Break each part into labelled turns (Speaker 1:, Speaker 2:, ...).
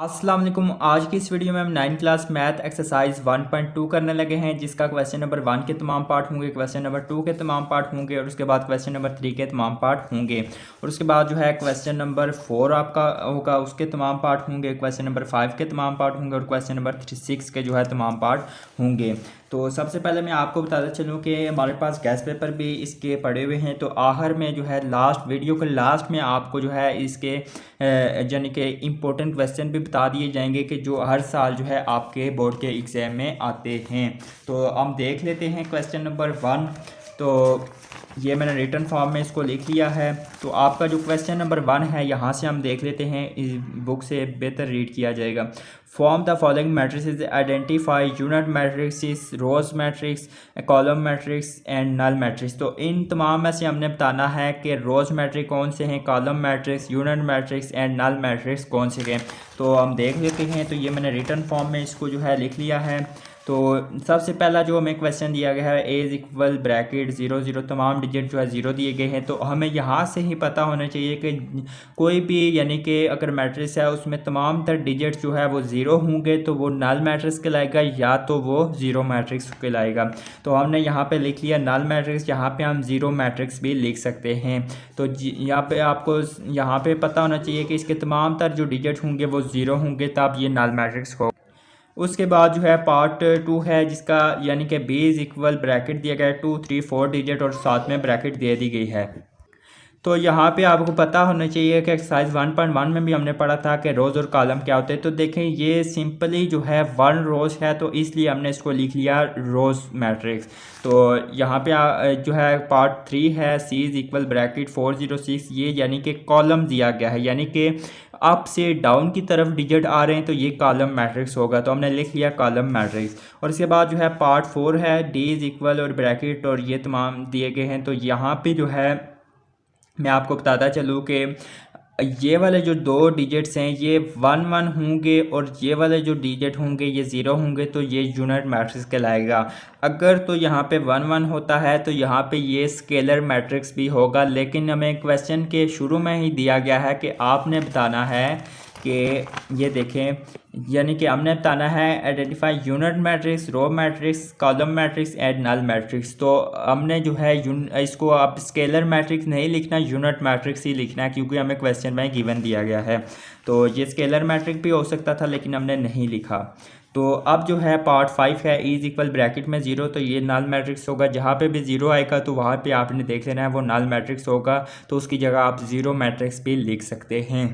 Speaker 1: अस्सलाम वालेकुम। आज की इस वीडियो में हम 9th क्लास मैथ एक्सरसाइज 1.2 करने लगे हैं, जिसका क्वेश्चन नंबर 1 के तमाम पार्ट होंगे, क्वेश्चन नंबर 2 के तमाम पार्ट होंगे और उसके बाद क्वेश्चन नंबर 3 के तमाम पार्ट होंगे और उसके बाद जो है क्वेश्चन नंबर 4 आपका होगा, उसके तमाम पार्ट होंगे, क्वेश्चन नंबर 5 के तमाम पार्ट होंगे और क्वेश्चन नंबर 6 के जो है तमाम पार्ट होंगे। तो सबसे पहले मैं आपको बताता चलूँ कि हमारे पास गेस्ट पेपर भी इसके पड़े हुए हैं। तो आखिर में जो है लास्ट वीडियो के लास्ट में आपको जो है इसके यानी कि इम्पोर्टेंट क्वेश्चन भी बता दिए जाएंगे कि जो हर साल जो है आपके बोर्ड के एग्ज़ाम में आते हैं। तो हम देख लेते हैं क्वेश्चन नंबर 1। तो ये मैंने रिटन फॉर्म में इसको लिख लिया है। तो आपका जो क्वेश्चन नंबर 1 है यहाँ से हम देख लेते हैं, इस बुक से बेहतर रीड किया जाएगा। Form the following matrices, identify unit matrix, row matrix, column matrix and null matrix. तो इन तमाम में से हमने बताना है कि रोज मैट्रिक्स कौन से हैं, column matrix, unit matrix and null matrix कौन से हैं। तो हम देख लेते हैं। तो ये मैंने रिटन फॉर्म में इसको जो है लिख लिया है। तो सबसे पहला जो हमें क्वेश्चन दिया गया है, ए इज इक्वल ब्रैकेट 0 0, तमाम डिजिट जो है 0 दिए गए हैं। तो हमें यहाँ से ही पता होना चाहिए कि कोई भी यानी कि अगर मैट्रिक्स है उसमें तमाम तर डिजिट जो है वो 0 होंगे तो वो नल मैट्रिक्स कहलाएगा या तो वो ज़ीरो मैट्रिक्स कहलाएगा। तो हमने यहाँ पे लिख लिया नल मैट्रिक्स, यहाँ पे हम ज़ीरो मैट्रिक्स भी लिख सकते हैं। तो यहाँ पे आपको यहाँ पे पता होना चाहिए कि इसके तमाम तर जो डिजिट होंगे वो 0 होंगे, तब ये नल मैट्रिक्स हो। उसके बाद जो है पार्ट 2 है, जिसका यानी कि बी इज इक्वल ब्रैकेट दिया गया है 2 3 4 डिजिट और साथ में ब्रैकेट दे दी गई है। तो यहाँ पे आपको पता होना चाहिए कि एक्सरसाइज 1.1 में भी हमने पढ़ा था कि रोज़ और कॉलम क्या होते हैं। तो देखें ये सिंपली जो है 1 रोज़ है, तो इसलिए हमने इसको लिख लिया रोज़ मैट्रिक्स। तो यहाँ पे जो है पार्ट 3 है, सी इज इक्वल ब्रैकेट 406, ये यानी कि कॉलम दिया गया है, यानी कि अप से डाउन की तरफ डिजिट आ रहे हैं, तो ये कॉलम मैट्रिक्स होगा। तो हमने लिख लिया कॉलम मैट्रिक्स। और इसके बाद जो है पार्ट 4 है, डी इज इक्वल और ब्रैकेट और ये तमाम दिए गए हैं। तो यहाँ पे जो है मैं आपको बताता चलूँ कि ये वाले जो दो डिजिट्स हैं ये 1 1 होंगे और ये वाले जो डिजिट होंगे ये 0 होंगे, तो ये यूनिट मैट्रिक्स कहलाएगा। अगर तो यहाँ पे 1 1 होता है तो यहाँ पे ये स्केलर मैट्रिक्स भी होगा, लेकिन हमें क्वेश्चन के शुरू में ही दिया गया है कि आपने बताना है कि ये देखें, यानी कि हमने बताना है identify unit matrix, row matrix, column matrix and null matrix. तो हमने जो है इसको आप स्केलर मैट्रिक्स नहीं लिखना, यूनिट मैट्रिक्स ही लिखना है, क्योंकि हमें क्वेश्चन में गिवन दिया गया है। तो ये स्केलर मैट्रिक्स भी हो सकता था लेकिन हमने नहीं लिखा। तो अब जो है पार्ट 5 है, ई इज इक्वल ब्रैकेट में 0, तो ये नल मैट्रिक्स होगा। जहाँ पे भी 0 आएगा तो वहाँ पे आपने देख लेना है वो नल मैट्रिक्स होगा, तो उसकी जगह आप ज़ीरो मैट्रिक्स भी लिख सकते हैं।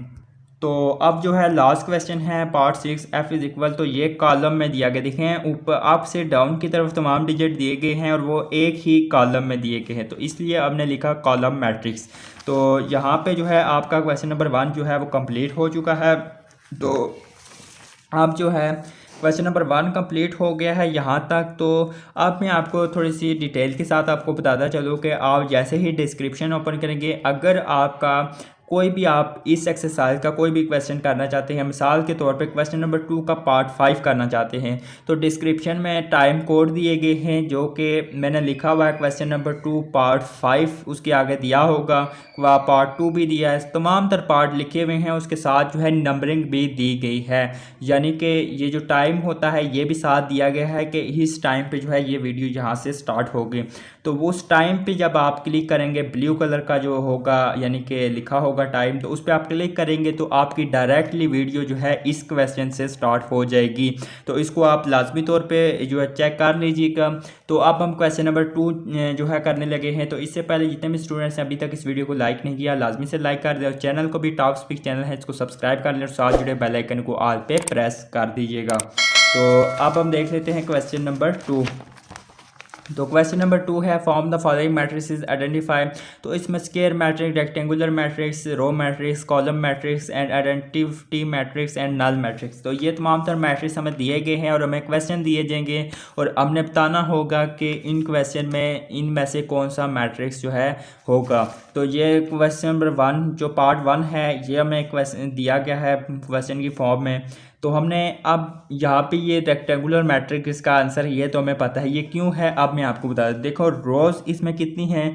Speaker 1: तो अब जो है लास्ट क्वेश्चन है पार्ट 6, एफ इज इक्वल, तो ये कॉलम में दिया गया, देखें ऊपर अप से डाउन की तरफ तमाम डिजिट दिए गए हैं और वो एक ही कॉलम में दिए गए हैं, तो इसलिए हमने लिखा कॉलम मैट्रिक्स। तो यहाँ पे जो है आपका क्वेश्चन नंबर 1 जो है वो कंप्लीट हो चुका है। तो अब जो है क्वेश्चन नंबर 1 कंप्लीट हो गया है यहाँ तक। तो अब मैं आपको थोड़ी सी डिटेल के साथ आपको बताता चलूँ कि आप जैसे ही डिस्क्रिप्शन ओपन करेंगे, अगर आपका कोई भी आप इस एक्सरसाइज का कोई भी क्वेश्चन करना चाहते हैं, मिसाल के तौर पे क्वेश्चन नंबर 2 का पार्ट 5 करना चाहते हैं, तो डिस्क्रिप्शन में टाइम कोड दिए गए हैं जो कि मैंने लिखा हुआ है क्वेश्चन नंबर 2 पार्ट 5, उसके आगे दिया होगा, वह पार्ट 2 भी दिया है, तमाम तर पार्ट लिखे हुए हैं, उसके साथ जो है नंबरिंग भी दी गई है, यानी कि ये जो टाइम होता है ये भी साथ दिया गया है कि इस टाइम पर जो है ये वीडियो यहाँ से स्टार्ट होगी। तो वो उस टाइम पे जब आप क्लिक करेंगे ब्लू कलर का जो होगा यानी कि लिखा होगा टाइम, तो उस पर आप क्लिक करेंगे तो आपकी डायरेक्टली वीडियो जो है इस क्वेश्चन से स्टार्ट हो जाएगी। तो इसको आप लाजमी तौर पे जो है चेक कर लीजिएगा। तो अब हम क्वेश्चन नंबर 2 जो है करने लगे हैं। तो इससे पहले जितने भी स्टूडेंट्स हैं अभी तक इस वीडियो को लाइक नहीं किया, लाजमी से लाइक कर दें और चैनल को भी टॉप स्पीक चैनल है इसको सब्सक्राइब कर लें और साथ जुड़े बेल आइकन को ऑल पे प्रेस कर दीजिएगा। तो अब हम देख लेते हैं क्वेश्चन नंबर 2। तो क्वेश्चन नंबर 2 है form the following matrices identify. तो इसमें square matrix, rectangular matrix, row matrix, column matrix and identity matrix and null matrix. तो ये तमाम तर मैट्रिक्स हमें दिए गए हैं और हमें क्वेश्चन दिए जाएंगे और हमने बताना होगा कि इन क्वेश्चन में इनमें से कौन सा मैट्रिक्स जो है होगा। तो ये क्वेश्चन नंबर 1 जो पार्ट 1 है ये हमें क्वेश्चन दिया गया है क्वेश्चन की फॉर्म में। तो हमने अब यहाँ पे ये रेक्टेंगुलर मैट्रिक्स का आंसर ये तो हमें पता है, ये क्यों है अब मैं आपको बता दूँ। देखो रोज़ इसमें कितनी हैं,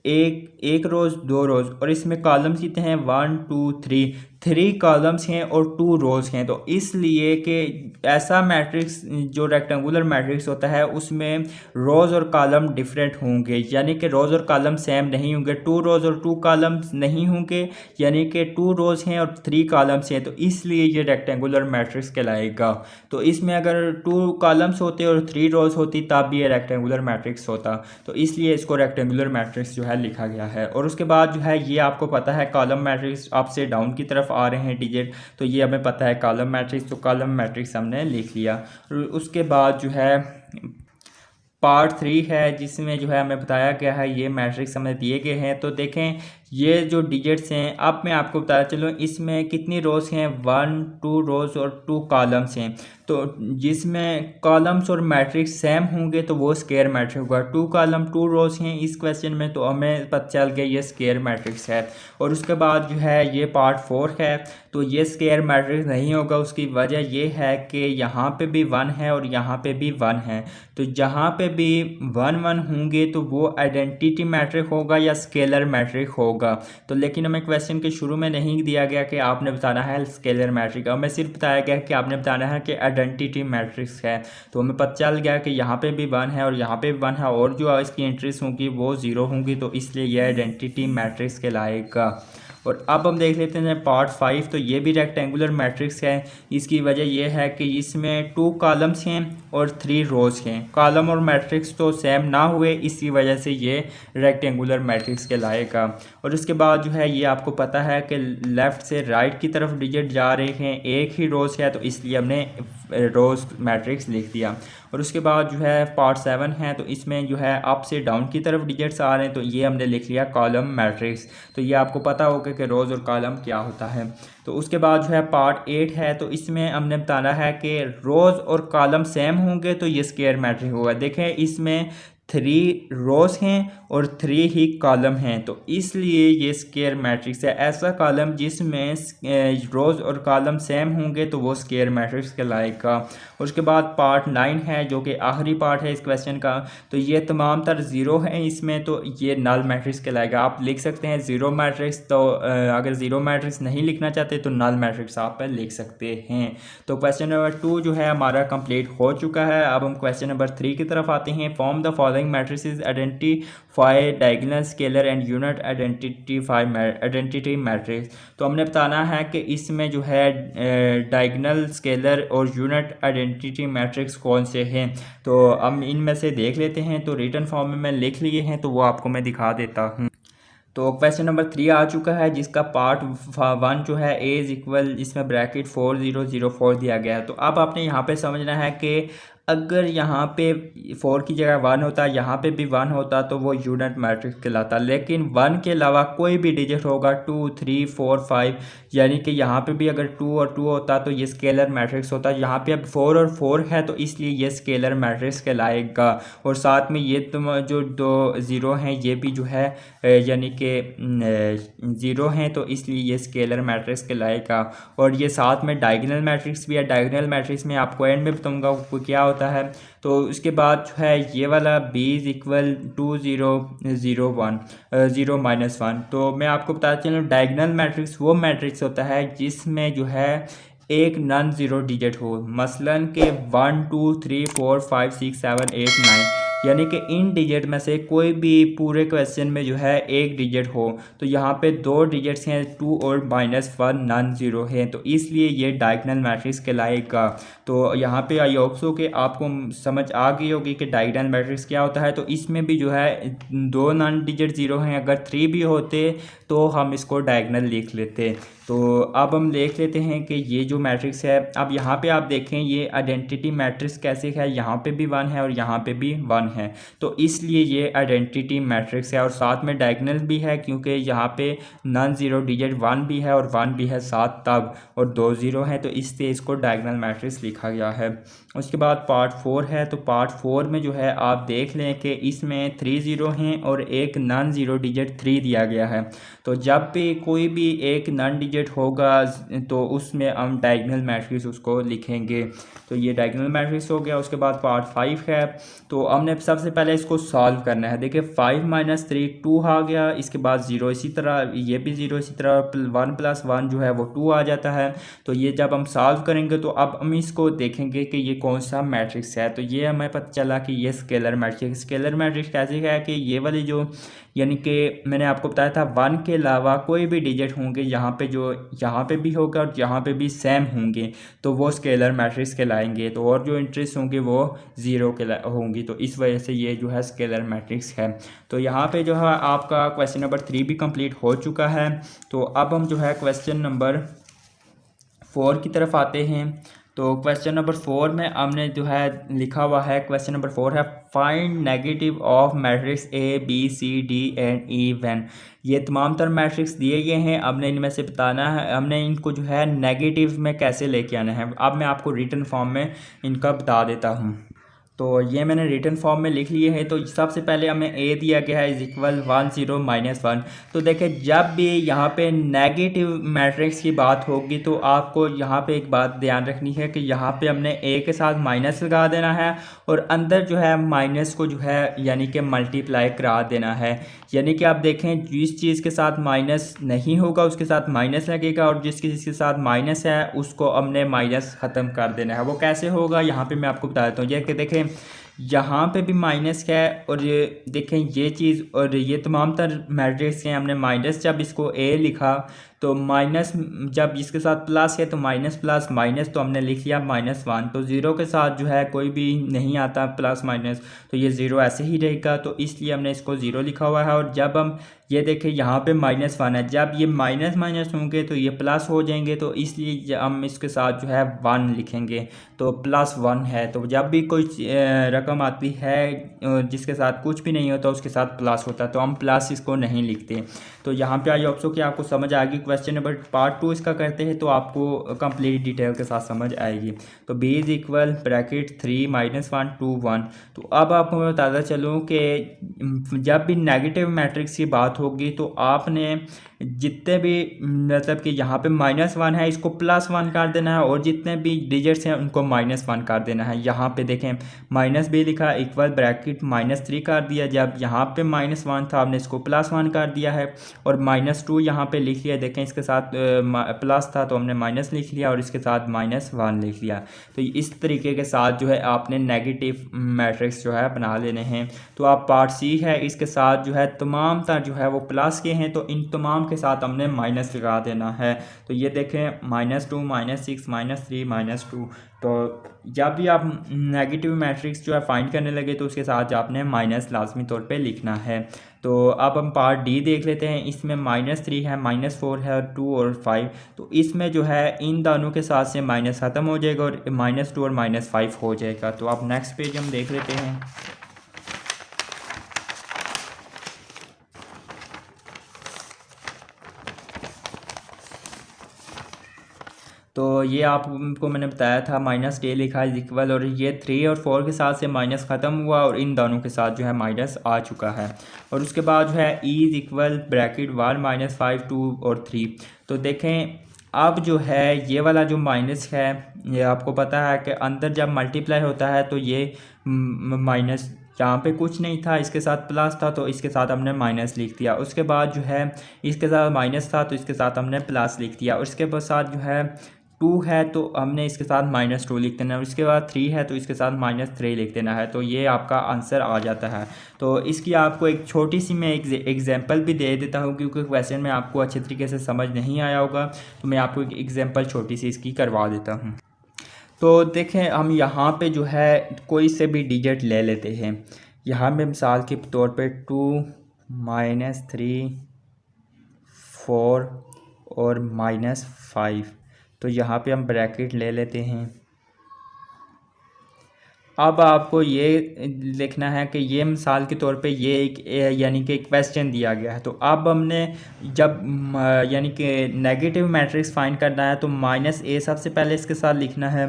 Speaker 1: एक रोज़, दो रोज़, और इसमें कॉलम्स कितने हैं 1 2 3, 3 कॉलम्स हैं और 2 रोज़ हैं। तो इसलिए कि ऐसा मैट्रिक्स जो रेक्टेंगुलर मैट्रिक्स होता है उसमें रोज़ और कॉलम डिफरेंट होंगे, यानी कि रोज़ और कॉलम सेम नहीं होंगे। 2 रोज़ और 2 कॉलम्स नहीं होंगे, यानी कि 2 रोज़ हैं और 3 कॉलम्स हैं, तो इसलिए ये रेक्टेंगुलर मैट्रिक्स कहलाएगा। तो इसमें अगर 2 कॉलम्स होते और 3 रोज़ होती तब ये रेक्टेंगुलर मैट्रिक्स होता, तो इसलिए इसको रेक्टेंगुलर मैट्रिक्स जो है लिखा गया है। और उसके बाद जो है ये आपको पता है कॉलम मैट्रिक्स अप से डाउन की तरफ आ रहे हैं डिजिट, तो ये हमें पता है कॉलम मैट्रिक्स, तो कॉलम मैट्रिक्स हमने लिख लिया। उसके बाद जो है पार्ट 3 है जिसमें जो है हमें बताया गया है ये मैट्रिक्स हमें दिए गए हैं। तो देखें ये जो डिजिट्स हैं, अब मैं आपको बताया चलो इसमें कितनी रोज़ हैं, 1 2 रोज़ और 2 कॉलम्स हैं। तो जिसमें कॉलम्स और मैट्रिक्स सेम होंगे तो वो स्क्वायर मैट्रिक्स होगा। 2 कॉलम 2 रोज़ हैं इस क्वेश्चन में, तो हमें पता चल गया ये स्क्वायर मैट्रिक्स है। और उसके बाद जो है ये पार्ट 4 है, तो ये स्क्वायर मैट्रिक्स नहीं होगा। उसकी वजह ये है कि यहाँ पे भी 1 है और यहाँ पे भी 1 है, तो जहाँ पे भी 1 1 होंगे तो वो आइडेंटिटी मैट्रिक होगा या स्केलर मैट्रिक होगा। तो लेकिन हमें क्वेश्चन के शुरू में नहीं दिया गया कि आपने बताना है स्केलर मैट्रिक, हमें सिर्फ बताया गया कि आपने बताना है कि आइडेंटिटी मैट्रिक्स है। तो हमें पता चल गया कि यहाँ पे भी 1 है और यहाँ पे भी 1 है, और जो इसकी एंट्रीज होंगी वो 0 होंगी, तो इसलिए यह आइडेंटिटी मैट्रिक्स कहलाएगा। और अब हम देख लेते हैं पार्ट 5, तो ये भी रेक्टेंगुलर मैट्रिक्स है। इसकी वजह यह है कि इसमें 2 कॉलम्स हैं और 3 रोज़ हैं। कॉलम और मैट्रिक्स तो सेम ना हुए, इसी वजह से ये रेक्टेंगुलर मैट्रिक्स कहलाएगा। और उसके बाद जो है ये आपको पता है कि लेफ़्ट से राइट की तरफ डिजिट जा रहे हैं, एक ही रोज़ है, तो इसलिए हमने रोज़ मैट्रिक्स लिख दिया। और उसके बाद जो है पार्ट 7 है, तो इसमें जो है अप से डाउन की तरफ डिजिट्स आ रहे हैं, तो ये हमने लिख लिया कॉलम मैट्रिक्स। तो ये आपको पता होगा कि रोज़ और कॉलम क्या होता है। तो उसके बाद जो है पार्ट 8 है, तो इसमें हमने बताना है कि रोज़ और कॉलम सेम होंगे तो ये स्क्वायर मैट्रिक्स होगा। देखें इसमें 3 रोज़ हैं और 3 ही कॉलम हैं, तो इसलिए ये स्क्वायर मैट्रिक्स है। ऐसा कॉलम जिसमें रोज़ और कॉलम सेम होंगे तो वो स्क्वायर मैट्रिक्स कहलाएगा। उसके बाद पार्ट 9 है जो कि आखिरी पार्ट है इस क्वेश्चन का, तो ये तमाम तर ज़ीरो हैं इसमें, तो ये नल मैट्रिक्स कहलाएगा। आप लिख सकते हैं ज़ीरो मैट्रिक्स, तो अगर ज़ीरो मैट्रिक्स नहीं लिखना चाहते तो नल मैट्रिक्स आप लिख सकते हैं। तो क्वेश्चन नंबर 2 जो है हमारा कंप्लीट हो चुका है। अब हम क्वेश्चन नंबर 3 की तरफ आते हैं। Form the following matrices, identify diagonal, scalar and unit identity matrix. तो हमने बताना है कि इसमें जो है डायगोनल, स्केलर और यूनिट आइडेंटिटी मैट्रिक्स कौन से हैं। तो हम इनमें से देख लेते हैं। तो रिटन फॉर्म में मैं लिख लिए हैं, तो वो आपको मैं दिखा देता हूँ। तो क्वेश्चन नंबर 3 आ चुका है जिसका पार्ट 1 जो है ए इज इक्वल, इसमें ब्रैकेट 4004 दिया गया है। तो अब आपने यहाँ पे समझना है कि अगर यहाँ पे 4 की जगह 1 होता, यहाँ पे भी 1 होता तो वो यूनिट मैट्रिक्स कहलाता। लेकिन 1 के अलावा कोई भी डिजिट होगा 2 3 4 5, यानी कि यहाँ पे भी अगर 2 और 2 होता तो ये स्केलर मैट्रिक्स होता। यहाँ पे अब 4 और 4 है तो इसलिए ये स्केलर मैट्रिक्स कहलाएगा। और साथ में ये जो 2 ज़ीरो हैं ये भी जो है यानी कि ज़ीरो हैं, तो इसलिए ये स्केलर मैट्रिक्स कहलाएगा। और ये साथ में डायगोनल मैट्रिक्स भी है। डायगोनल मैट्रिक्स में आपको एंड में बताऊँगा क्या होता है। तो उसके बाद जो है ये वाला b इज इक्वल 2 0 0 1 0 -1। तो मैं आपको बताता चलूँ डायगोनल मैट्रिक्स वो मैट्रिक्स होता है जिसमें जो है एक नॉन ज़ीरो डिजिट हो, मसलन के 1 2 3 4 5 6 7 8 9, यानी कि इन डिजिट में से कोई भी पूरे क्वेश्चन में जो है एक डिजिट हो। तो यहाँ पे 2 डिजिट्स हैं 2 और -1 नॉन ज़ीरो है, तो इसलिए ये डायगोनल मैट्रिक्स कहलाएगा। तो यहाँ पे आई होप सो कि आपको समझ आ गई होगी कि डायगोनल मैट्रिक्स क्या होता है। तो इसमें भी जो है 2 नॉन डिजिट ज़ीरो हैं, अगर 3 भी होते तो हम इसको डायगोनल लिख लेते। तो अब हम देख लेते हैं कि ये जो मैट्रिक्स है, अब यहाँ पे आप देखें ये आइडेंटिटी मैट्रिक्स कैसे है, यहाँ पे भी 1 है और यहाँ पे भी 1 है, तो इसलिए ये आइडेंटिटी मैट्रिक्स है। और साथ में डायगोनल भी है क्योंकि यहाँ पे नॉन ज़ीरो डिजिट 1 भी है और 1 भी है साथ तब, और 2 ज़ीरो है, तो इसलिए इसको डायगोनल मैट्रिक्स लिखा गया है। उसके बाद पार्ट 4 है। तो पार्ट 4 में जो है आप देख लें कि इसमें 3 ज़ीरो हैं और एक नॉन ज़ीरो डिजिट 3 दिया गया है। तो जब भी कोई भी एक नॉन डिजिट डिजिट होगा तो उसमें हम डायगोनल मैट्रिक्स उसको लिखेंगे। तो ये डायगोनल मैट्रिक्स हो गया। उसके बाद पार्ट 5 है, तो हमने सबसे पहले इसको सॉल्व करना है। देखिए 5 - 3 2 आ गया, इसके बाद 0, इसी तरह ये भी 0, इसी तरह 1 + 1 जो है वो 2 आ जाता है। तो ये जब हम सॉल्व करेंगे तो अब हम इसको देखेंगे कि ये कौन सा मैट्रिक्स है। तो ये हमें पता चला कि ये स्केलर मैट्रिक्स। स्केलर मैट्रिक्स कैसे है कि ये वाली जो यानी कि मैंने आपको बताया था 1 के अलावा कोई भी डिजिट होंगे यहाँ पे, जो यहाँ पे भी होगा और यहाँ पे भी सेम होंगे, तो वो स्केलर मैट्रिक्स कहलाएंगे। तो और जो इंट्रीज होंगे वो 0 के होंगी, तो इस वजह से ये जो है स्केलर मैट्रिक्स है। तो यहाँ पे जो है आपका क्वेश्चन नंबर 3 भी कंप्लीट हो चुका है। तो अब हम जो है क्वेश्चन नंबर 4 की तरफ आते हैं। तो क्वेश्चन नंबर 4 में हमने जो है लिखा हुआ है, क्वेश्चन नंबर 4 है find negative of matrix ABCD&E when. ये तमाम तर मैट्रिक्स दिए गए हैं, हमने इनमें से बताना है, हमने इनको जो है नेगेटिव में कैसे लेके आना है। अब मैं आपको रिटन फॉर्म में इनका बता देता हूँ। तो ये मैंने रिटन फॉर्म में लिख लिए हैं। तो सबसे पहले हमें a दिया गया है = 1 0 -1। तो देखें जब भी यहाँ पे नेगेटिव मैट्रिक्स की बात होगी तो आपको यहाँ पे एक बात ध्यान रखनी है कि यहाँ पे हमने a के साथ माइनस लगा देना है और अंदर जो है माइनस को जो है यानी कि मल्टीप्लाई करा देना है। यानी कि आप देखें जिस चीज़ के साथ माइनस नहीं होगा उसके साथ माइनस लगेगा और जिसके साथ माइनस है उसको हमने माइनस ख़त्म कर देना है। वो कैसे होगा यहाँ पे मैं आपको बता देता हूँ। ये कि देखें यहाँ पे भी माइनस है और ये देखें ये चीज़ और ये तमाम तर मैट्रिक्स हैं, हमने माइनस जब इसको a लिखा तो माइनस जब इसके साथ प्लस है तो माइनस प्लस माइनस, तो हमने लिख लिया -1। तो 0 के साथ जो है कोई भी नहीं आता प्लस माइनस, तो ये 0 ऐसे ही रहेगा, तो इसलिए हमने इसको 0 लिखा हुआ है। और जब हम ये देखें यहाँ पे -1 है, जब ये माइनस माइनस होंगे तो ये प्लस हो जाएंगे, तो इसलिए हम इसके साथ जो है 1 लिखेंगे। तो +1 है। तो जब भी कोई रकम आती है जिसके साथ कुछ भी नहीं होता उसके साथ प्लस होता है तो हम प्लस इसको नहीं लिखते। तो यहाँ पे आई होप सो कि आपको समझ आ गई। क्वेश्चन नंबर पार्ट 2 इसका करते हैं तो आपको कंप्लीट डिटेल के साथ समझ आएगी। तो b = ब्रैकेट 3 -1 2 1। तो अब आपको मैं बताता चलूँ कि जब भी नेगेटिव मैट्रिक्स की बात होगी तो आपने जितने भी मतलब कि यहाँ पे -1 है इसको +1 कर देना है और जितने भी डिजिट्स हैं उनको -1 कर देना है। यहाँ पे देखें -b लिखा = ब्रैकेट -3 कर दिया। जब यहाँ पे -1 था आपने इसको +1 कर दिया है और -2 यहाँ पे लिख लिया। देखें इसके साथ प्लस था तो हमने माइनस लिख लिया और इसके साथ -1 लिख लिया। तो इस तरीके के साथ जो है आपने नेगेटिव मैट्रिक्स जो है बना लेने हैं। तो आप पार्ट C है इसके साथ जो है तमाम तर जो है वो प्लस के हैं, तो इन तमाम के साथ हमने माइनस लगा देना है। तो ये देखें -2 -6 -3 -2। तो जब भी आप नेगेटिव मैट्रिक्स जो है फाइंड करने लगे तो उसके साथ आपने माइनस लाजमी तौर पे लिखना है। तो अब हम पार्ट D देख लेते हैं। इसमें -3 है, -4 है, 2 और 5। तो इसमें जो है इन दोनों के साथ से माइनस ख़त्म हो जाएगा और -2 और -5 हो जाएगा। तो अब नेक्स्ट पेज हम देख लेते हैं। तो ये आपको मैंने बताया था -a लिखा = और ये 3 और 4 के साथ से माइनस ख़त्म हुआ और इन दोनों के साथ जो है माइनस आ चुका है। और उसके बाद जो है e = ब्रैकेट 1 -5 2 और 3। तो देखें अब जो है ये वाला जो माइनस है ये आपको पता है कि अंदर जब मल्टीप्लाई होता है तो ये माइनस यहाँ पे कुछ नहीं था, इसके साथ प्लस था तो इसके साथ हमने माइनस लिख दिया। उसके बाद जो है इसके साथ माइनस था तो इसके साथ हमने प्लस लिख दिया। और इसके साथ जो है 2 है तो हमने इसके साथ -2 लिख देना है। और इसके बाद 3 है तो इसके साथ -3 लिख देना है। तो ये आपका आंसर आ जाता है। तो इसकी आपको एक छोटी सी मैं एक एग्जांपल भी दे देता हूँ क्योंकि क्वेश्चन में आपको अच्छे तरीके से समझ नहीं आया होगा, तो मैं आपको एक एग्जांपल छोटी सी इसकी करवा देता हूँ। तो देखें हम यहाँ पे जो है कोई से भी डिजिट ले लेते हैं। यहाँ पे मिसाल के तौर पे 2 -3 4 और -5। तो यहाँ पे हम ब्रैकेट ले लेते हैं। अब आपको ये लिखना है कि ये मिसाल के तौर पे ये एक यानी कि क्वेश्चन दिया गया है। तो अब हमने जब यानी कि नेगेटिव मैट्रिक्स फाइंड करना है तो -a सबसे पहले इसके साथ लिखना है।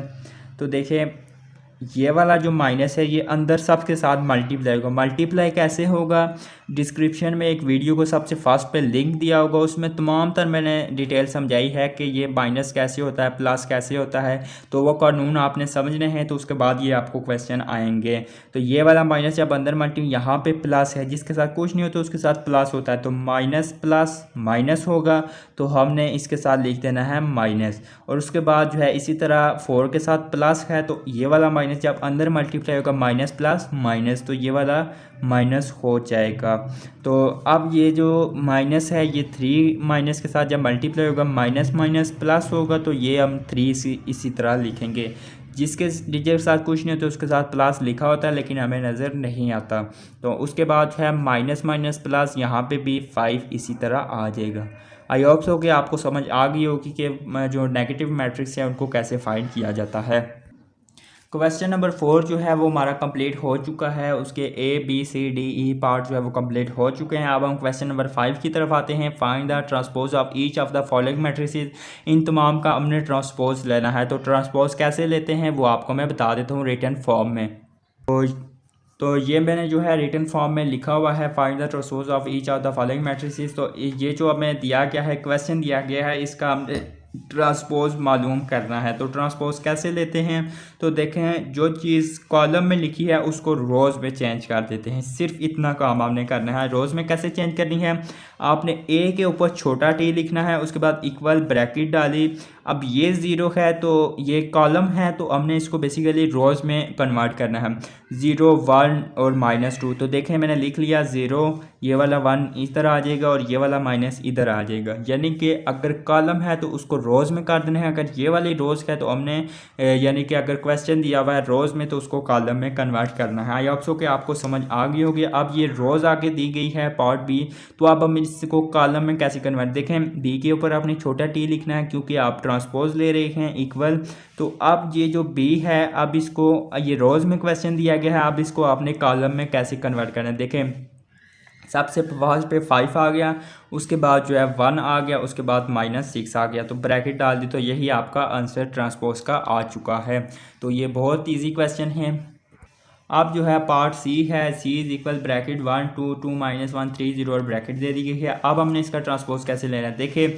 Speaker 1: तो देखें ये वाला जो माइनस है ये अंदर सब के साथ मल्टीप्लाई होगा। मल्टीप्लाई कैसे होगा, डिस्क्रिप्शन में एक वीडियो को सबसे फर्स्ट पे लिंक दिया होगा, उसमें तमाम तर मैंने डिटेल समझाई है कि ये माइनस कैसे होता है, प्लस कैसे होता है। तो वो कानून आपने समझने हैं, तो उसके बाद ये आपको क्वेश्चन आएंगे। तो ये वाला माइनस जब अंदर मल्टी, यहाँ पे प्लस है, जिसके साथ कुछ नहीं होता उसके साथ प्लस होता है, तो माइनस प्लस माइनस होगा, तो हमने इसके साथ लिख देना है माइनस। और उसके बाद जो है इसी तरह 4 के साथ प्लस है, तो ये वाला माइनस जब अंदर मल्टीप्लाई होगा माइनस प्लस माइनस, तो ये वाला माइनस हो जाएगा। तो अब ये जो माइनस है ये 3 माइनस के साथ जब मल्टीप्लाई होगा माइनस माइनस प्लस होगा, तो ये हम 3 इसी तरह लिखेंगे। जिसके डिजिट के साथ कुछ नहीं होता उसके साथ प्लस लिखा होता है, लेकिन हमें नज़र नहीं आता। तो उसके बाद है माइनस माइनस प्लस, यहाँ पे भी 5 इसी तरह आ जाएगा। आई होप सो कि आपको समझ आ गई होगी कि जो नेगेटिव मैट्रिक्स है उनको कैसे फाइंड किया जाता है। क्वेश्चन नंबर 4 जो है वो हमारा कंप्लीट हो चुका है, उसके ABCDE पार्ट जो है वो कंप्लीट हो चुके हैं। अब हम क्वेश्चन नंबर 5 की तरफ आते हैं। Find the transpose of each of the following matrices. इन तमाम का हमने ट्रांसपोज लेना है। तो ट्रांसपोज कैसे लेते हैं वो आपको मैं बता देता हूँ रिटन फॉर्म में। तो ये मैंने जो है रिटन फॉर्म में लिखा हुआ है, find the transpose of each of the following matrices. तो ये जो हमें दिया गया है, क्वेश्चन दिया गया है, इसका हमने ट्रांसपोज मालूम करना है। तो ट्रांसपोज कैसे लेते हैं, तो देखें जो चीज़ कॉलम में लिखी है उसको रोज़ में चेंज कर देते हैं। सिर्फ इतना काम आपने करना है। रोज़ में कैसे चेंज करनी है, आपने ए के ऊपर छोटा टी लिखना है, उसके बाद इक्वल ब्रैकेट डाली। अब ये 0 है तो ये कॉलम है, तो हमने इसको बेसिकली रोज़ में कन्वर्ट करना है। 0 1 और -2। तो देखें मैंने लिख लिया 0, ये वाला 1 इधर आ जाएगा और ये वाला माइनस इधर आ जाएगा। यानी कि अगर कॉलम है तो उसको रोज़ में कर देना है, अगर ये वाली रोज़ है तो हमने यानी कि अगर क्वेश्चन दिया हुआ है रोज़ में तो उसको कॉलम में कन्वर्ट करना है। आई होप सो कि आपको समझ आ गई होगी। अब ये रोज़ आगे दी गई है पार्ट बी, तो अब हम इसको कॉलम में कैसे कन्वर्ट, देखें बी के ऊपर आपने छोटा टी लिखना है क्योंकि आप ट्रांसपोज ले रहे हैं इक्वल। तो अब ये जो बी है, अब इसको ये रोज़ में क्वेश्चन दिया गया है, अब इसको आपने कॉलम में कैसे कन्वर्ट करना है। देखें सबसे फर्स्ट पे 5 आ गया, उसके बाद जो है 1 आ गया, उसके बाद -6 आ गया, तो ब्रैकेट डाल दी, तो यही आपका आंसर ट्रांसपोज का आ चुका है। तो ये बहुत ईजी क्वेश्चन है। अब जो है पार्ट सी है, सी इज इक्वल ब्रैकेट 1 2 2 -1 3 0 और ब्रैकेट दे दी गई है। अब हमने इसका ट्रांसपोज कैसे लेना है, देखिए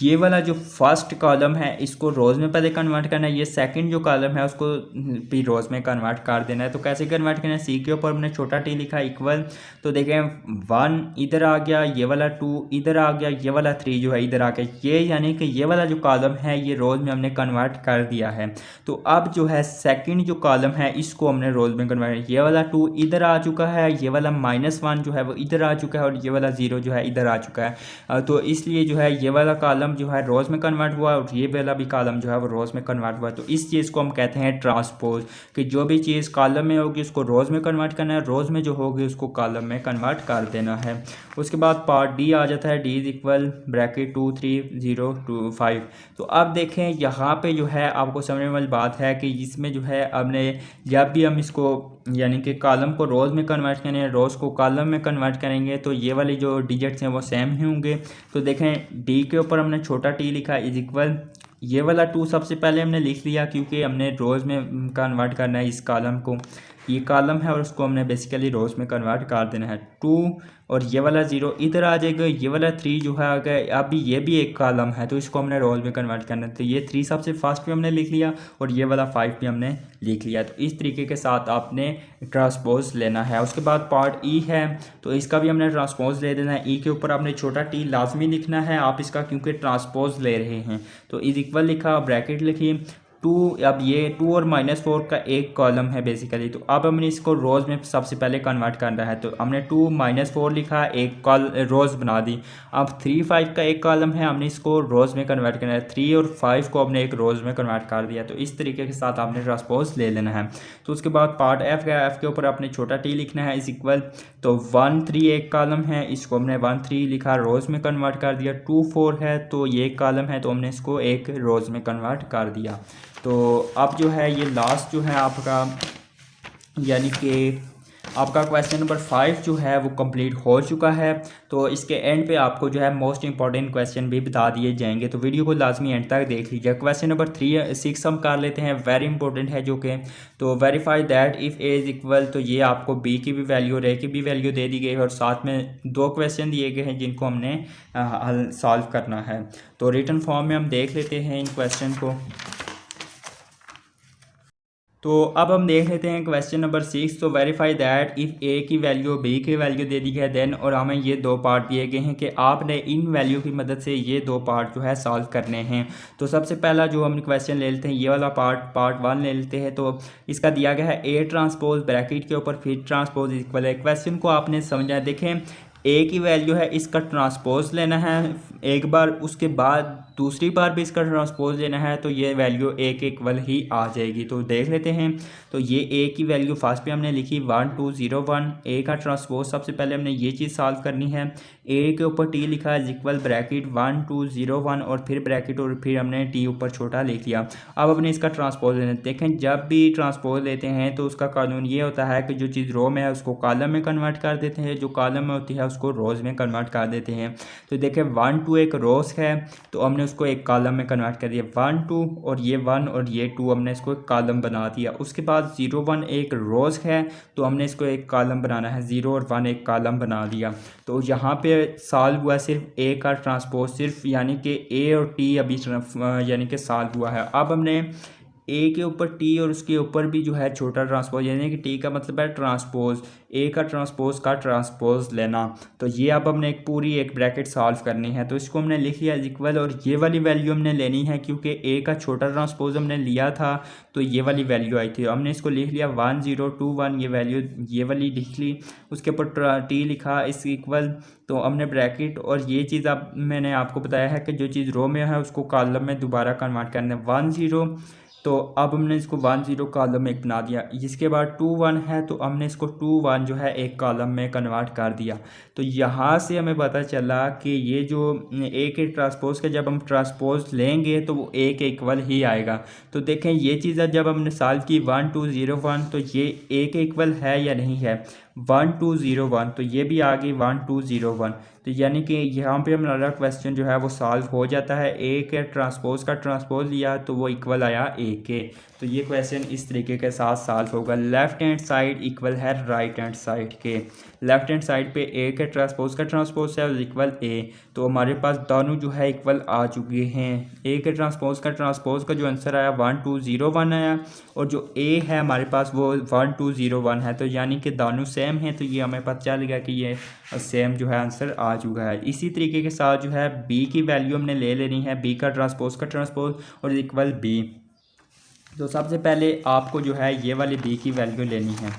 Speaker 1: ये वाला जो फर्स्ट कॉलम है इसको रोज़ में पहले कन्वर्ट करना है, ये सेकंड जो कॉलम है उसको भी रोज़ में कन्वर्ट कर देना है। तो कैसे कन्वर्ट करना है, सी के ऊपर हमने छोटा टी लिखा इक्वल, तो देखें 1 इधर आ गया, ये वाला 2 इधर आ गया, ये वाला 3 जो है इधर आ गया। ये यानी कि ये वाला जो कॉलम है ये रोज़ में हमने कन्वर्ट कर दिया है। तो अब जो है सेकंड जो कॉलम है इसको हमने रोज़ में कन्वर्ट, ये वाला 2 इधर आ चुका है, ये वाला -1 जो है वो इधर आ चुका है और ये वाला 0 जो है इधर आ चुका है। तो इसलिए जो है ये वाला कॉलम जो है रोज़ में कन्वर्ट हुआ और ये वाला भी कॉलम जो है वो रोज़ में कन्वर्ट हुआ। तो इस चीज़ को हम कहते हैं ट्रांसपोज, कि जो भी चीज़ कॉलम में होगी उसको रोज़ में कन्वर्ट करना है, रोज़ में जो होगी उसको कॉलम में कन्वर्ट कर देना है। उसके बाद पार्ट डी आ जाता है, डी इज इक्वल ब्रैकेट 2 3 0 2 5। तो अब देखें यहाँ पे जो है आपको समझने वाली बात है कि इसमें जो है हमने जब भी हम इसको यानी कि कॉलम को रोज़ में कन्वर्ट करें, रोज़ को कॉलम में कन्वर्ट करेंगे, तो ये वाली जो डिजिट्स हैं वो सेम ही होंगे। तो देखें डी के ऊपर हमने छोटा टी लिखा इज इक्वल, ये वाला 2 सबसे पहले हमने लिख लिया क्योंकि हमने रोज़ में कन्वर्ट करना है इस कॉलम को, ये कॉलम है और उसको हमने बेसिकली रोज़ में कन्वर्ट कर देना है। 2 और ये वाला 0 इधर आ जाएगा, ये वाला 3 जो है आ गया, अभी ये भी एक कॉलम है तो इसको हमने रोज़ में कन्वर्ट करना है। तो ये 3 सबसे फर्स्ट पे हमने लिख लिया और ये वाला 5 भी हमने लिख लिया। तो इस तरीके के साथ आपने ट्रांसपोज लेना है। उसके बाद पार्ट ई है, तो इसका भी हमने ट्रांसपोज ले देना है। ई के ऊपर आपने छोटा टी लाजमी लिखना है आप इसका, क्योंकि ट्रांसपोज ले रहे हैं। तो इज इक्वल लिखा, ब्रैकेट लिखी 2, अब ये 2 और -4 का एक कॉलम है बेसिकली। तो अब हमने इसको रोज़ में सबसे पहले कन्वर्ट करना है, तो हमने 2 -4 लिखा, एक रोज़ बना दी। अब 3 5 का एक कॉलम है, हमने इसको रोज़ में कन्वर्ट करना है, 3 और 5 को हमने एक रोज़ में कन्वर्ट कर दिया। तो इस तरीके के साथ आपने ट्रांसपोज ले लेना है। तो उसके बाद पार्ट एफ है, एफ के ऊपर आपने छोटा टी लिखना है इज इक्वल, तो 1 3 एक कॉलम है, इसको हमने 1 3 लिखा, रोज़ में कन्वर्ट कर दिया। 2 4 है तो ये एक कॉलम है तो हमने इसको एक रोज़ में कन्वर्ट कर दिया। तो अब जो है ये लास्ट जो है आपका यानी कि आपका क्वेश्चन नंबर 5 जो है वो कंप्लीट हो चुका है। तो इसके एंड पे आपको जो है मोस्ट इंपॉर्टेंट क्वेश्चन भी बता दिए जाएंगे, तो वीडियो को लाजमी एंड तक देख लीजिए। क्वेश्चन नंबर 6 हम कर लेते हैं, वेरी इंपॉर्टेंट है जो कि, तो verify that if A is equal, तो ये आपको बी की भी वैल्यू और ए की भी वैल्यू दे दी गई है और साथ में 2 क्वेश्चन दिए गए हैं जिनको हमने हल सॉल्व करना है। तो रिटन फॉर्म में हम देख लेते हैं इन क्वेश्चन को। तो अब हम देख लेते हैं क्वेश्चन नंबर 6। तो वेरीफाई दैट इफ़ ए की वैल्यू बी की वैल्यू दे दी है देन, और हमें ये 2 पार्ट दिए गए हैं कि आपने इन वैल्यू की मदद से ये 2 पार्ट जो है सॉल्व करने हैं। तो सबसे पहला जो हम क्वेश्चन ले लेते हैं, ये वाला पार्ट 1 ले लेते हैं। तो इसका दिया गया है ए ट्रांसपोज ब्रैकेट के ऊपर फिर ट्रांसपोज इक्वल है। क्वेश्चन को आपने समझा, देखें ए की वैल्यू है, इसका ट्रांसपोज लेना है एक बार, उसके बाद दूसरी बार भी इसका ट्रांसपोज लेना है, तो ये वैल्यू ए के इक्वल ही आ जाएगी। तो देख लेते हैं। तो ये ए की वैल्यू फर्स्ट पे हमने लिखी 1201, ए का ट्रांसपोज सबसे पहले हमने ये चीज़ सॉल्व करनी है। ए के ऊपर टी लिखा है इक्वल ब्रैकेट 1201 और फिर ब्रैकेट और फिर हमने टी ऊपर छोटा लिख लिया। अब हमने इसका ट्रांसपोज लेना है। देखें जब भी ट्रांसपोज लेते हैं तो उसका कानून ये होता है कि जो चीज़ रो में है उसको कॉलम में कन्वर्ट कर देते हैं, जो कॉलम में होती है उसको रोज़ में कन्वर्ट कर देते हैं। तो देखें 1 2 एक रोज़ है तो हमने उसको एक कॉलम में कन्वर्ट कर दिया, 1 2 और ये 1 और ये 2 हमने इसको एक कॉलम बना दिया। उसके बाद 0 1 एक रोज़ है तो हमने इसको एक कॉलम बनाना है, 0 और 1 एक कॉलम बना दिया। तो यहाँ पे सॉल्व हुआ सिर्फ ए का ट्रांसपोज, सिर्फ यानी कि ए और टी अभी यानी कि सॉल्व हुआ है। अब हमने ए के ऊपर टी और उसके ऊपर भी जो है छोटा ट्रांसपोज, यानी कि टी का मतलब है ट्रांसपोज, ए का ट्रांसपोज लेना। तो ये अब हमने एक ब्रैकेट सॉल्व करनी है। तो इसको हमने लिख लिया इक्वल, और ये वाली वैल्यू हमने लेनी है क्योंकि ए का छोटा ट्रांसपोज हमने लिया था तो ये वाली वैल्यू आई थी। हमने इसको लिख लिया 1021, ये वैल्यू ये वाली लिख ली, उसके ऊपर टी लिखा इस इक्वल, तो हमने ब्रैकेट और ये चीज़ अब मैंने आपको बताया है कि जो चीज़ रो में है उसको कॉलम में दोबारा कन्वर्ट करना है 10। तो अब हमने इसको 10 कॉलम में बना दिया। इसके बाद 21 है तो हमने इसको 21 जो है एक कॉलम में कन्वर्ट कर दिया। तो यहाँ से हमें पता चला कि ये जो ए के ट्रांसपोज का जब हम ट्रांसपोज लेंगे तो वो ए के इक्वल ही आएगा। तो देखें ये चीज़ जब हमने सॉल्व की 1201 तो ये ए के इक्वल है या नहीं है, 1201 तो ये भी आ गई 1201। तो यानी कि यहाँ पे हमारा क्वेश्चन जो है वो सॉल्व हो जाता है। ए के ट्रांसपोज का ट्रांसपोज लिया तो वो इक्वल आया ए के। तो ये क्वेश्चन इस तरीके के साथ सॉल्व होगा। लेफ्ट हैंड साइड इक्वल है राइट हैंड साइड के। लेफ्ट हैंड साइड पे ए के ट्रांसपोज का ट्रांसपोज है इक्वल ए, तो हमारे पास दोनों जो है इक्वल आ चुके हैं। ए के ट्रांसपोज का जो आंसर आया 1201 आया और जो ए है हमारे पास वो 1201 है। तो यानी कि दोनों सेम है, तो ये हमें पता चलेगा कि ये सेम जो है आंसर आ चुका है। इसी तरीके के साथ जो है बी की वैल्यू हमने ले लेनी है, बी का ट्रांसपोज और इक्वल बी। तो सबसे पहले आपको जो है ये वाली बी की वैल्यू लेनी है,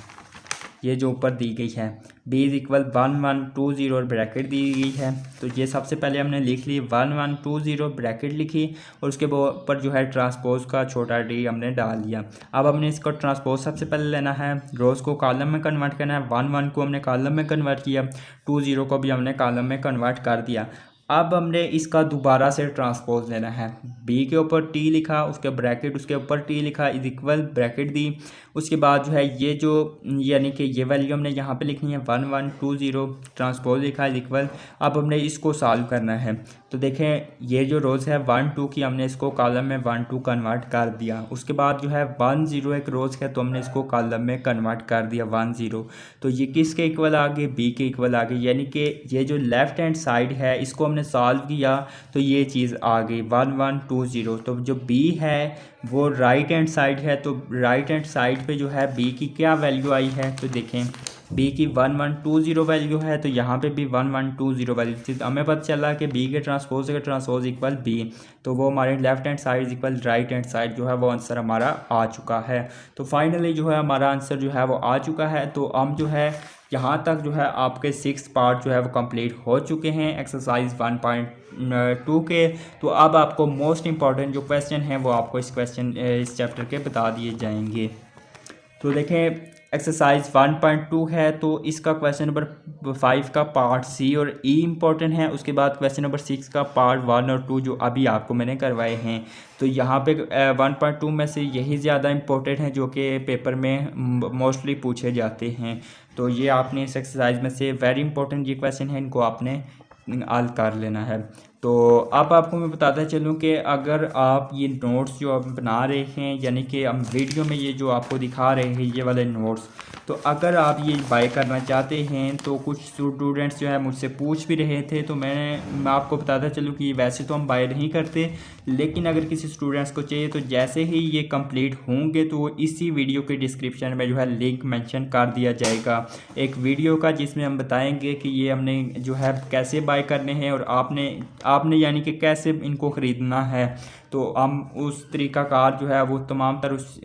Speaker 1: ये जो ऊपर दी गई है b इज़ इक्वल 1120 और ब्रैकेट दी गई है। तो ये सबसे पहले हमने लिख ली 1120 ब्रैकेट लिखी और उसके ऊपर जो है ट्रांसपोज का छोटा डी हमने डाल दिया। अब हमने इसको ट्रांसपोज सबसे पहले लेना है, रोज़ को कॉलम में कन्वर्ट करना है। 11 को हमने कॉलम में कन्वर्ट किया, 20 को भी हमने कॉलम में कन्वर्ट कर दिया। अब हमने इसका दोबारा से ट्रांसपोज लेना है, बी के ऊपर टी लिखा, उसके ब्रैकेट उसके ऊपर टी लिखा इज इक्वल ब्रैकेट दी। उसके बाद जो है ये जो यानी कि ये वैल्यू हमने यहाँ पे लिखनी है 1120 ट्रांसपोज लिखा इज इक्वल। अब हमने इसको सॉल्व करना है। तो देखें ये जो रोज़ है 1 2 की हमने इसको कॉलम में 1 2 कन्वर्ट कर दिया। उसके बाद जो है 1 0 एक रोज़ है तो हमने इसको कॉलम में कन्वर्ट कर दिया 1 0। तो ये किसके इक्वल आ गए, बी के इक्वल आ गई। यानी कि ये जो लेफ़्ट हैंड साइड है इसको हमने सॉल्व किया तो ये चीज़ आ गई 1120। तो जो बी है वो राइट हैंड साइड है, तो राइट हैंड साइड पे जो है बी की क्या वैल्यू आई है, तो देखें बी की 1120 वैल्यू है, तो यहाँ पे भी 1120 वैल्यू। हमें पता चला कि बी के ट्रांसपोज इक्वल बी, तो वो हमारे left hand side equal right hand side जो है वो आंसर हमारा आ चुका है। तो फाइनली जो है हमारा आंसर जो है वो आ चुका है। तो हम जो है यहाँ तक जो है आपके 6 पार्ट जो है वो कंप्लीट हो चुके हैं एक्सरसाइज 1.2 के। तो अब आपको मोस्ट इंपॉर्टेंट जो क्वेश्चन है वो आपको इस चैप्टर के बता दिए जाएंगे। तो देखें एक्सरसाइज 1.2 है, तो इसका क्वेश्चन नंबर 5 का पार्ट सी और ई इम्पोर्टेंट है। उसके बाद क्वेश्चन नंबर 6 का पार्ट 1 और 2 जो अभी आपको मैंने करवाए हैं। तो यहाँ पे 1.2 में से यही ज़्यादा इम्पोर्टेंट है जो कि पेपर में मोस्टली पूछे जाते हैं। तो ये आपने इस एक्सरसाइज में से वेरी इंपॉर्टेंट ये क्वेश्चन है, इनको आपने हल कर लेना है। तो अब आपको मैं बताता चलूँ कि अगर आप ये नोट्स जो आप बना रहे हैं, यानी कि हम वीडियो में ये जो आपको दिखा रहे हैं ये वाले नोट्स, तो अगर आप ये बाय करना चाहते हैं तो कुछ स्टूडेंट्स जो है मुझसे पूछ भी रहे थे, तो मैं आपको बताता चलूँ कि वैसे तो हम बाय नहीं करते, लेकिन अगर किसी स्टूडेंट्स को चाहिए तो जैसे ही ये कंप्लीट होंगे तो इसी वीडियो के डिस्क्रिप्शन में जो है लिंक मेंशन कर दिया जाएगा एक वीडियो का, जिसमें हम बताएंगे कि ये हमने जो है कैसे बाय करने हैं और आपने यानी कि कैसे इनको ख़रीदना है। तो हम उस तरीक़ाकार जो है वो तमाम तर उस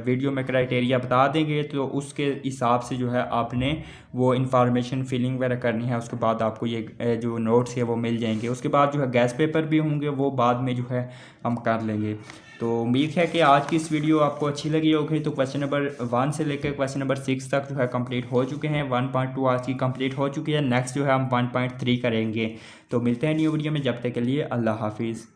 Speaker 1: वीडियो में क्राइटेरिया बता देंगे, तो उसके हिसाब से जो है आपने वो इन्फॉर्मेशन फिलिंग वगैरह करनी है। उसके बाद आपको ये जो नोट्स है वो मिल जाएंगे। उसके बाद जो है गैस पेपर भी होंगे, वो बाद में जो है हम कर लेंगे। तो उम्मीद है कि आज की इस वीडियो आपको अच्छी लगी होगी। तो क्वेश्चन नंबर 1 से लेकर क्वेश्चन नंबर 6 तक जो है कंप्लीट हो चुके हैं। 1.2 आज की कंप्लीट हो चुकी है। नेक्स्ट जो है हम 1.3 करेंगे। तो मिलते हैं न्यू वीडियो में, जब तक के लिए अल्लाह हाफिज़।